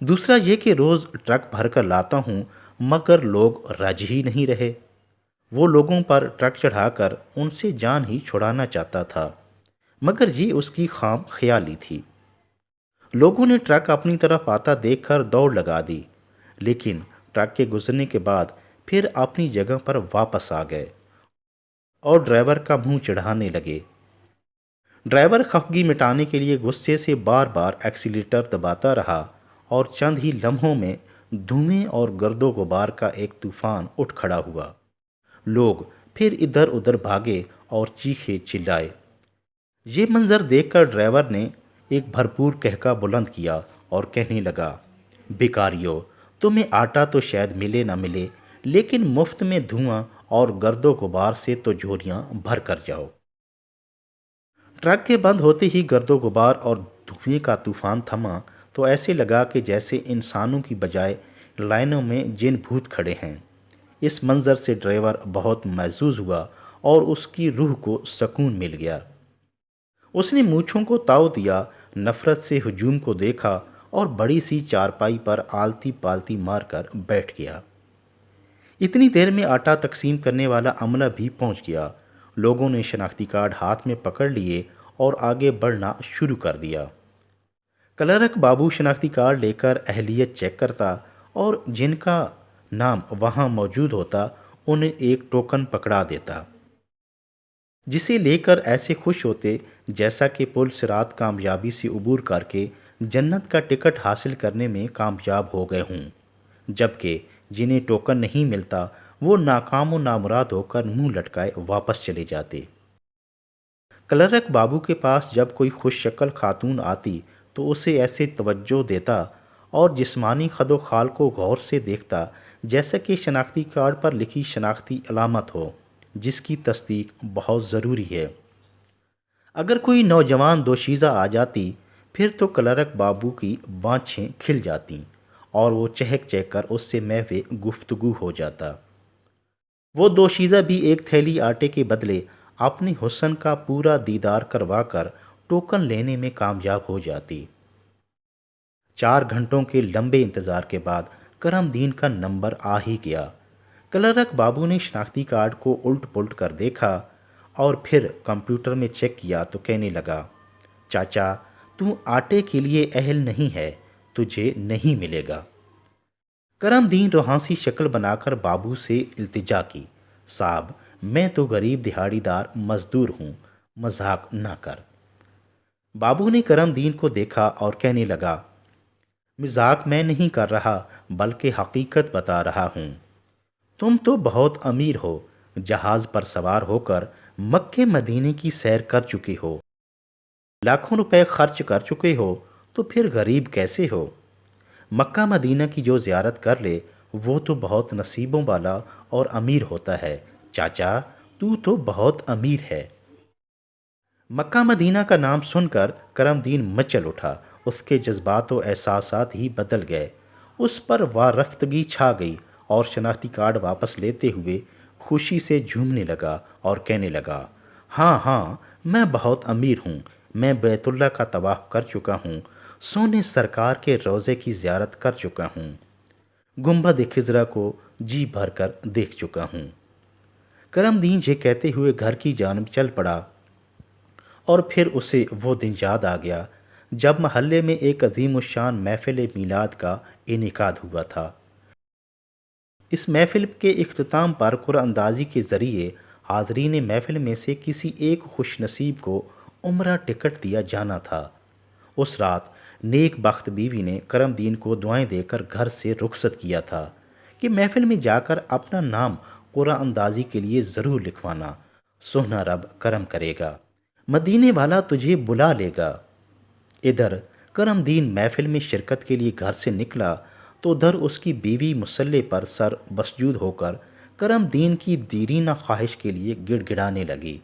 دوسرا یہ کہ روز ٹرک بھر کر لاتا ہوں مگر لوگ راضی ہی نہیں رہے۔ وہ لوگوں پر ٹرک چڑھا کر ان سے جان ہی چھڑانا چاہتا تھا، مگر یہ اس کی خام خیالی تھی۔ لوگوں نے ٹرک اپنی طرف آتا دیکھ کر دوڑ لگا دی، لیکن ٹرک کے گزرنے کے بعد پھر اپنی جگہ پر واپس آ گئے اور ڈرائیور کا منہ چڑھانے لگے۔ ڈرائیور خفگی مٹانے کے لیے غصے سے بار بار ایکسیلیٹر دباتا رہا اور چند ہی لمحوں میں دھوئیں اور گرد و غبار کا ایک طوفان اٹھ کھڑا ہوا۔ لوگ پھر ادھر ادھر بھاگے اور چیخے چلائے۔ یہ منظر دیکھ کر ڈرائیور نے ایک بھرپور کہکا بلند کیا اور کہنے لگا، بیکاریو، تمہیں آٹا تو شاید ملے نہ ملے، لیکن مفت میں دھواں اور گرد و غبار سے تو جھولیاں بھر کر جاؤ۔ ٹرک کے بند ہوتے ہی گرد و غبار اور دھوئیں کا طوفان تھما تو ایسے لگا کہ جیسے انسانوں کی بجائے لائنوں میں جن بھوت کھڑے ہیں۔ اس منظر سے ڈرائیور بہت محظوظ ہوا اور اس کی روح کو سکون مل گیا۔ اس نے مونچھوں کو تاؤ دیا، نفرت سے ہجوم کو دیکھا اور بڑی سی چارپائی پر آلتی پالتی مار کر بیٹھ گیا۔ اتنی دیر میں آٹا تقسیم کرنے والا عملہ بھی پہنچ گیا۔ لوگوں نے شناختی کارڈ ہاتھ میں پکڑ لیے اور آگے بڑھنا شروع کر دیا۔ کلرک بابو شناختی کارڈ لے کر اہلیت چیک کرتا اور جن کا نام وہاں موجود ہوتا انہیں ایک ٹوکن پکڑا دیتا، جسے لے کر ایسے خوش ہوتے جیسا کہ پل صراط کامیابی سے عبور کر کے جنت کا ٹکٹ حاصل کرنے میں کامیاب ہو گئے ہوں، جبکہ جنہیں ٹوکن نہیں ملتا وہ ناکام و نامراد ہو کر منہ لٹکائے واپس چلے جاتے۔ کلرک بابو کے پاس جب کوئی خوش شکل خاتون آتی تو اسے ایسے توجہ دیتا اور جسمانی خد و خال کو غور سے دیکھتا جیسا کہ شناختی کارڈ پر لکھی شناختی علامت ہو، جس کی تصدیق بہت ضروری ہے۔ اگر کوئی نوجوان دوشیزہ آ جاتی پھر تو کلرک بابو کی بانچھیں کھل جاتیں اور وہ چہک چہک کر اس سے محو گفتگو ہو جاتا۔ وہ دوشیزہ بھی ایک تھیلی آٹے کے بدلے اپنے حسن کا پورا دیدار کروا کر ٹوکن لینے میں کامیاب ہو جاتی۔ 4 گھنٹوں کے لمبے انتظار کے بعد کرم دین کا نمبر آ ہی گیا۔ کلرک بابو نے شناختی کارڈ کو الٹ پلٹ کر دیکھا اور پھر کمپیوٹر میں چیک کیا تو کہنے لگا، چاچا تو آٹے کے لیے اہل نہیں ہے، تجھے نہیں ملے گا۔ کرم دین روحانسی شکل بنا کر بابو سے التجا کی، صاحب میں تو غریب دہاڑی دار مزدور ہوں، مذاق نہ کر۔ بابو نے کرم دین کو دیکھا اور کہنے لگا، مذاق میں نہیں کر رہا بلکہ حقیقت بتا رہا ہوں۔ تم تو بہت امیر ہو، جہاز پر سوار ہو کر مکے مدینے کی سیر کر چکے ہو، لاکھوں روپے خرچ کر چکے ہو، تو پھر غریب کیسے ہو؟ مکہ مدینہ کی جو زیارت کر لے وہ تو بہت نصیبوں والا اور امیر ہوتا ہے۔ چاچا تو بہت امیر ہے۔ مکہ مدینہ کا نام سن کر کرم دین مچل اٹھا، اس کے جذبات و احساسات ہی بدل گئے، اس پر وارفتگی چھا گئی اور شناختی کارڈ واپس لیتے ہوئے خوشی سے جھومنے لگا اور کہنے لگا، ہاں ہاں میں بہت امیر ہوں، میں بیت اللہ کا طواف کر چکا ہوں، سونے سرکار کے روضے کی زیارت کر چکا ہوں، گنبد خضرا کو جی بھر کر دیکھ چکا ہوں۔ کرم دین یہ کہتے ہوئے گھر کی جانب چل پڑا اور پھر اسے وہ دن یاد آ گیا جب محلے میں ایک عظیم الشان محفل میلاد کا انعقاد ہوا تھا۔ اس محفل کے اختتام پر قرعہ اندازی کے ذریعے حاضرین محفل میں سے کسی ایک خوش نصیب کو عمرہ ٹکٹ دیا جانا تھا۔ اس رات نیک بخت بیوی نے کرم دین کو دعائیں دے کر گھر سے رخصت کیا تھا کہ محفل میں جا کر اپنا نام قرعہ اندازی کے لیے ضرور لکھوانا، سونا رب کرم کرے گا، مدینے والا تجھے بلا لے گا۔ ادھر کرم دین محفل میں شرکت کے لیے گھر سے نکلا تو ادھر اس کی بیوی مصلے پر سر مسجود ہو کر کرم دین کی دیرینہ خواہش کے لیے گڑ گڑانے لگی۔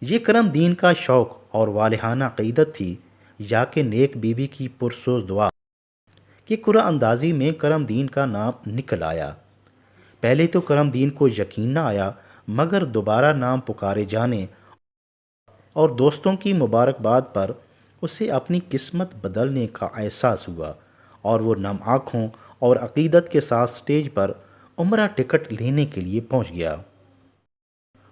یہ کرم دین کا شوق اور والہانہ عقیدت تھی یا کہ نیک بیوی کی پرسوز دعا کہ قرعہ اندازی میں کرم دین کا نام نکل آیا۔ پہلے تو کرم دین کو یقین نہ آیا، مگر دوبارہ نام پکارے جانے اور دوستوں کی مبارکباد پر اسے اپنی قسمت بدلنے کا احساس ہوا اور وہ نم آنکھوں اور عقیدت کے ساتھ سٹیج پر عمرہ ٹکٹ لینے کے لیے پہنچ گیا۔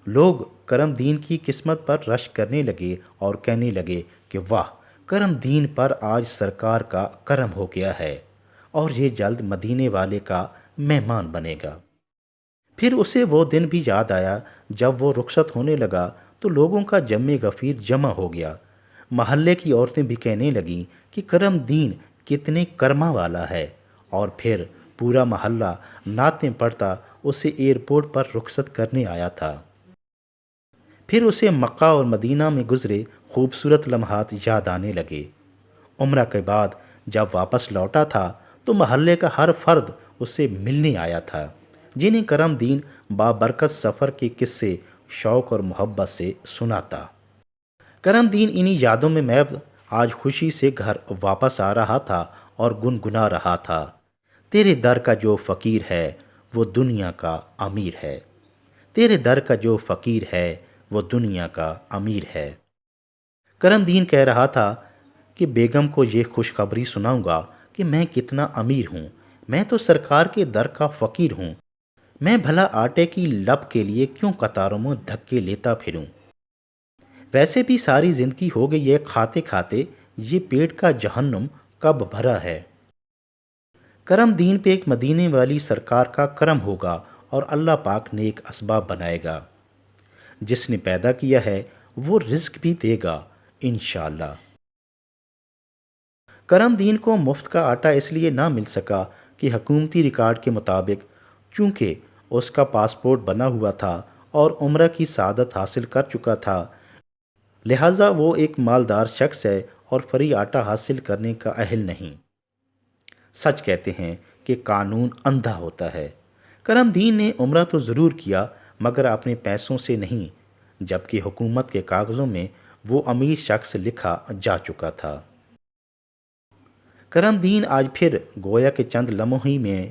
لوگ کرم دین کی قسمت پر رش کرنے لگے اور کہنے لگے کہ واہ، کرم دین پر آج سرکار کا کرم ہو گیا ہے اور یہ جلد مدینے والے کا مہمان بنے گا۔ پھر اسے وہ دن بھی یاد آیا جب وہ رخصت ہونے لگا تو لوگوں کا جمع غفیر جمع ہو گیا۔ محلے کی عورتیں بھی کہنے لگیں کہ کرم دین کتنے کرما والا ہے، اور پھر پورا محلہ نعتیں پڑھتا اسے ایئرپورٹ پر رخصت کرنے آیا تھا۔ پھر اسے مکہ اور مدینہ میں گزرے خوبصورت لمحات یاد آنے لگے۔ عمرہ کے بعد جب واپس لوٹا تھا تو محلے کا ہر فرد اسے ملنے آیا تھا، جنہیں کرم دین بابرکت سفر کے قصے شوق اور محبت سے سناتا۔ کرم دین انہی یادوں میں محو آج خوشی سے گھر واپس آ رہا تھا اور گنگنا رہا تھا، تیرے در کا جو فقیر ہے وہ دنیا کا امیر ہے، تیرے در کا جو فقیر ہے وہ دنیا کا امیر ہے۔ کرم دین کہہ رہا تھا کہ بیگم کو یہ خوشخبری سناؤں گا کہ میں کتنا امیر ہوں، میں تو سرکار کے در کا فقیر ہوں، میں بھلا آٹے کی لپ کے لیے کیوں قطاروں میں دھکے لیتا پھروں؟ ویسے بھی ساری زندگی ہو گئی ہے کھاتے کھاتے، یہ پیٹ کا جہنم کب بھرا ہے؟ کرم دین پہ ایک مدینے والی سرکار کا کرم ہوگا اور اللہ پاک نیک اسباب بنائے گا۔ جس نے پیدا کیا ہے وہ رزق بھی دے گا انشاءاللہ۔ کرم دین کو مفت کا آٹا اس لیے نہ مل سکا کہ حکومتی ریکارڈ کے مطابق چونکہ اس کا پاسپورٹ بنا ہوا تھا اور عمرہ کی سعادت حاصل کر چکا تھا، لہٰذا وہ ایک مالدار شخص ہے اور فری آٹا حاصل کرنے کا اہل نہیں۔ سچ کہتے ہیں کہ قانون اندھا ہوتا ہے۔ کرم دین نے عمرہ تو ضرور کیا مگر اپنے پیسوں سے نہیں، جبکہ حکومت کے کاغذوں میں وہ امیر شخص لکھا جا چکا تھا۔ کرم دین آج پھر گویا کہ چند لمحوں ہی میں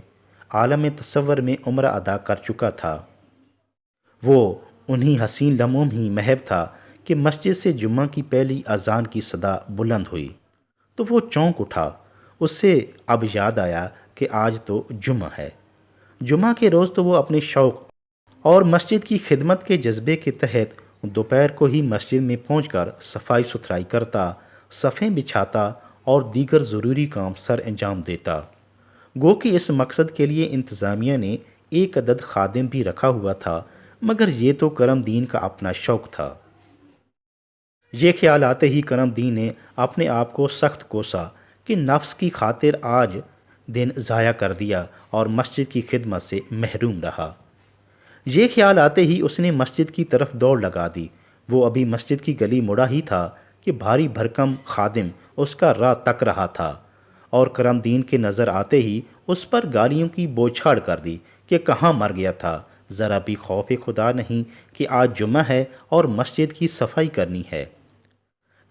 عالم تصور میں عمرہ ادا کر چکا تھا۔ وہ انہی حسین لمحوں ہی محو تھا کہ مسجد سے جمعہ کی پہلی اذان کی صدا بلند ہوئی تو وہ چونک اٹھا۔ اس سے اب یاد آیا کہ آج تو جمعہ ہے۔ جمعہ کے روز تو وہ اپنے شوق اور مسجد کی خدمت کے جذبے کے تحت دوپہر کو ہی مسجد میں پہنچ کر صفائی ستھرائی کرتا، صفیں بچھاتا اور دیگر ضروری کام سر انجام دیتا۔ گو کہ اس مقصد کے لیے انتظامیہ نے ایک عدد خادم بھی رکھا ہوا تھا، مگر یہ تو کرم دین کا اپنا شوق تھا۔ یہ خیال آتے ہی کرم دین نے اپنے آپ کو سخت کوسا کہ نفس کی خاطر آج دن ضائع کر دیا اور مسجد کی خدمت سے محروم رہا۔ یہ خیال آتے ہی اس نے مسجد کی طرف دوڑ لگا دی۔ وہ ابھی مسجد کی گلی مڑا ہی تھا کہ بھاری بھرکم خادم اس کا راہ تک رہا تھا، اور کرم دین کے نظر آتے ہی اس پر گالیوں کی بوچھاڑ کر دی کہ کہاں مر گیا تھا، ذرا بھی خوف خدا نہیں کہ آج جمعہ ہے اور مسجد کی صفائی کرنی ہے۔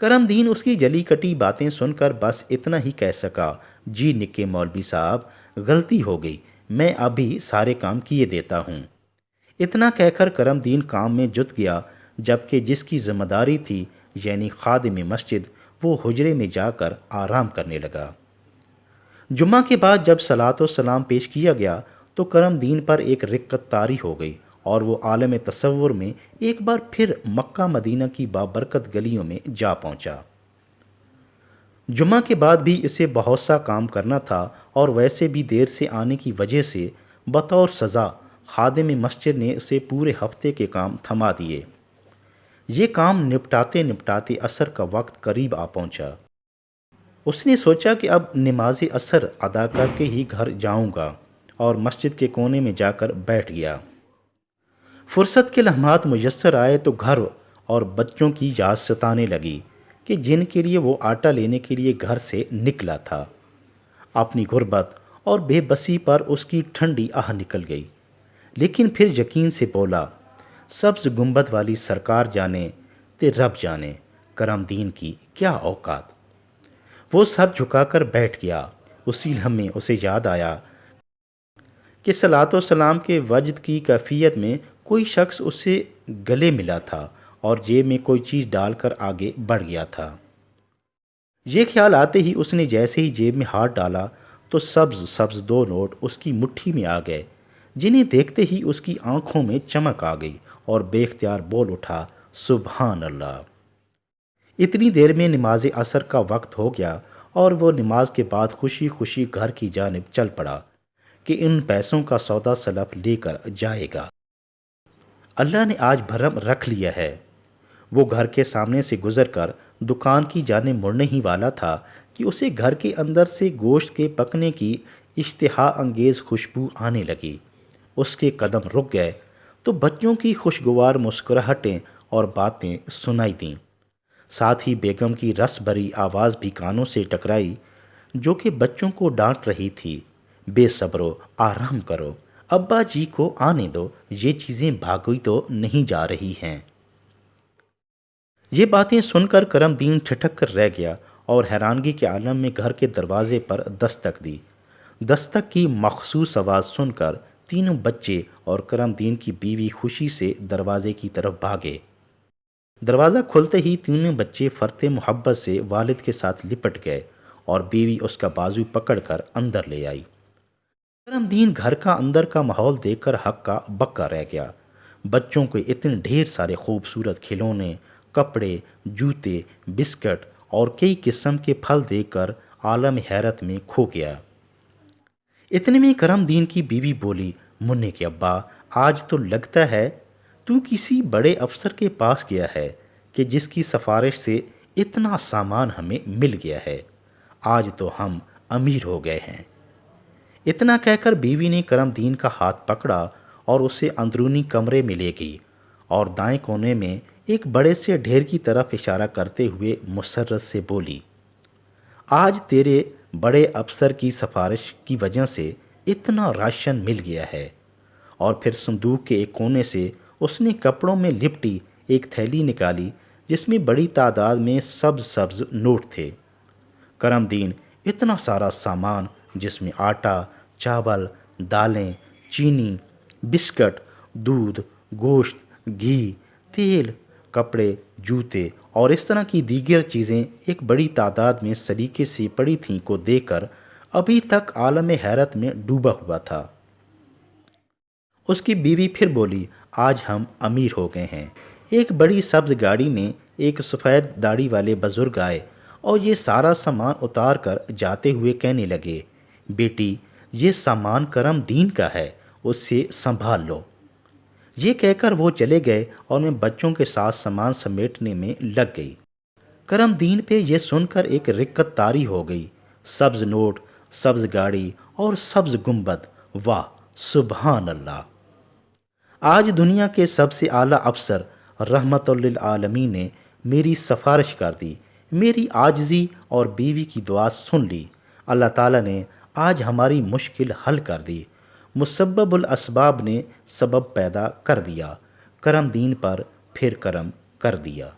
کرم دین اس کی جلی کٹی باتیں سن کر بس اتنا ہی کہہ سکا، جی نکے مولوی صاحب، غلطی ہو گئی، میں ابھی سارے کام کیے دیتا ہوں۔ اتنا کہہ کر کرم دین کام میں جت گیا، جبکہ جس کی ذمہ داری تھی یعنی خادم مسجد، وہ حجرے میں جا کر آرام کرنے لگا۔ جمعہ کے بعد جب صلاۃ و سلام پیش کیا گیا تو کرم دین پر ایک رقت طاری ہو گئی اور وہ عالم تصور میں ایک بار پھر مکہ مدینہ کی بابرکت گلیوں میں جا پہنچا۔ جمعہ کے بعد بھی اسے بہت سا کام کرنا تھا اور ویسے بھی دیر سے آنے کی وجہ سے بطور سزا خادم مسجد نے اسے پورے ہفتے کے کام تھما دیے۔ یہ کام نپٹاتے نپٹاتے عصر کا وقت قریب آ پہنچا۔ اس نے سوچا کہ اب نماز عصر ادا کر کے ہی گھر جاؤں گا، اور مسجد کے کونے میں جا کر بیٹھ گیا۔ فرصت کے لمحات میسر آئے تو گھر اور بچوں کی یاد ستانے لگی کہ جن کے لیے وہ آٹا لینے کے لیے گھر سے نکلا تھا۔ اپنی غربت اور بے بسی پر اس کی ٹھنڈی آہ نکل گئی، لیکن پھر یقین سے بولا، سبز گنبد والی سرکار جانے تے رب جانے کرم دین کی کیا اوقات۔ وہ سر جھکا کر بیٹھ گیا۔ اسی لمحے اسے یاد آیا کہ صلاۃ و سلام کے وجد کی کیفیت میں کوئی شخص اسے گلے ملا تھا اور جیب میں کوئی چیز ڈال کر آگے بڑھ گیا تھا۔ یہ خیال آتے ہی اس نے جیسے ہی جیب میں ہاتھ ڈالا تو سبز سبز 2 نوٹ اس کی مٹھی میں آ گئے، جنہیں دیکھتے ہی اس کی آنکھوں میں چمک آ گئی اور بے اختیار بول اٹھا، سبحان اللہ۔ اتنی دیر میں نماز عصر کا وقت ہو گیا اور وہ نماز کے بعد خوشی خوشی گھر کی جانب چل پڑا کہ ان پیسوں کا سودا سلف لے کر جائے گا۔ اللہ نے آج بھرم رکھ لیا ہے۔ وہ گھر کے سامنے سے گزر کر دکان کی جانب مڑنے ہی والا تھا کہ اسے گھر کے اندر سے گوشت کے پکنے کی اشتہا انگیز خوشبو آنے لگی۔ اس کے قدم رک گئے تو بچوں کی خوشگوار مسکراہٹیں اور باتیں سنائی دیں۔ ساتھ ہی بیگم کی رس بھری آواز بھی کانوں سے ٹکرائی، جو کہ بچوں کو ڈانٹ رہی تھی، بے صبرو، آرام کرو، ابا جی کو آنے دو، یہ چیزیں بھاگی تو نہیں جا رہی ہیں۔ یہ باتیں سن کر کرم دین ٹھٹک کر رہ گیا اور حیرانگی کے عالم میں گھر کے دروازے پر دستک دی۔ دستک کی مخصوص آواز سن کر تینوں بچے اور کرم دین کی بیوی خوشی سے دروازے کی طرف بھاگے۔ دروازہ کھلتے ہی تینوں بچے فرتے محبت سے والد کے ساتھ لپٹ گئے اور بیوی اس کا بازو پکڑ کر اندر لے آئی۔ کرم دین گھر کا اندر کا ماحول دیکھ کر ہکا بکا رہ گیا۔ بچوں کو اتنے ڈھیر سارے خوبصورت کھلونے، کپڑے، جوتے، بسکٹ اور کئی قسم کے پھل دیکھ کر عالم حیرت میں کھو گیا۔ اتنے میں کرم دین کی بیوی بولی، منع کے ابا، آج تو لگتا ہے تو کسی بڑے افسر کے پاس گیا ہے کہ جس کی سفارش سے اتنا سامان ہمیں مل گیا ہے۔ آج تو ہم امیر ہو گئے ہیں۔ اتنا کہہ کر بیوی نے کرم دین کا ہاتھ پکڑا اور اسے اندرونی کمرے میں لے گئی اور دائیں کونے میں ایک بڑے سے ڈھیر کی طرف اشارہ کرتے ہوئے مسرت سے بولی، آج تیرے بڑے افسر کی سفارش کی وجہ سے اتنا راشن مل گیا ہے۔ اور پھر صندوق کے ایک کونے سے اس نے کپڑوں میں لپٹی ایک تھیلی نکالی جس میں بڑی تعداد میں سبز سبز نوٹ تھے۔ کرم دین اتنا سارا سامان، جس میں آٹا، چاول، دالیں، چینی، بسکٹ، دودھ، گوشت، گھی، تیل، کپڑے، جوتے اور اس طرح کی دیگر چیزیں ایک بڑی تعداد میں سلیقے سے پڑی تھیں کو دیکھ کر ابھی تک عالم حیرت میں ڈوبا ہوا تھا۔ اس کی بیوی پھر بولی، آج ہم امیر ہو گئے ہیں۔ ایک بڑی سبز گاڑی میں ایک سفید داڑھی والے بزرگ آئے اور یہ سارا سامان اتار کر جاتے ہوئے کہنے لگے، بیٹی، یہ سامان کرم دین کا ہے، اس سے سنبھال لو۔ یہ کہہ کر وہ چلے گئے اور میں بچوں کے ساتھ سامان سمیٹنے میں لگ گئی۔ کرم دین پہ یہ سن کر ایک رکت طاری ہو گئی۔ سبز نوٹ، سبز گاڑی اور سبز گنبد، واہ، سبحان اللہ! آج دنیا کے سب سے اعلیٰ افسر رحمت للعالمین نے میری سفارش کر دی، میری عاجزی اور بیوی کی دعا سن لی۔ اللہ تعالیٰ نے آج ہماری مشکل حل کر دی۔ مسبب الاسباب نے سبب پیدا کر دیا، کرم دین پر پھر کرم کر دیا۔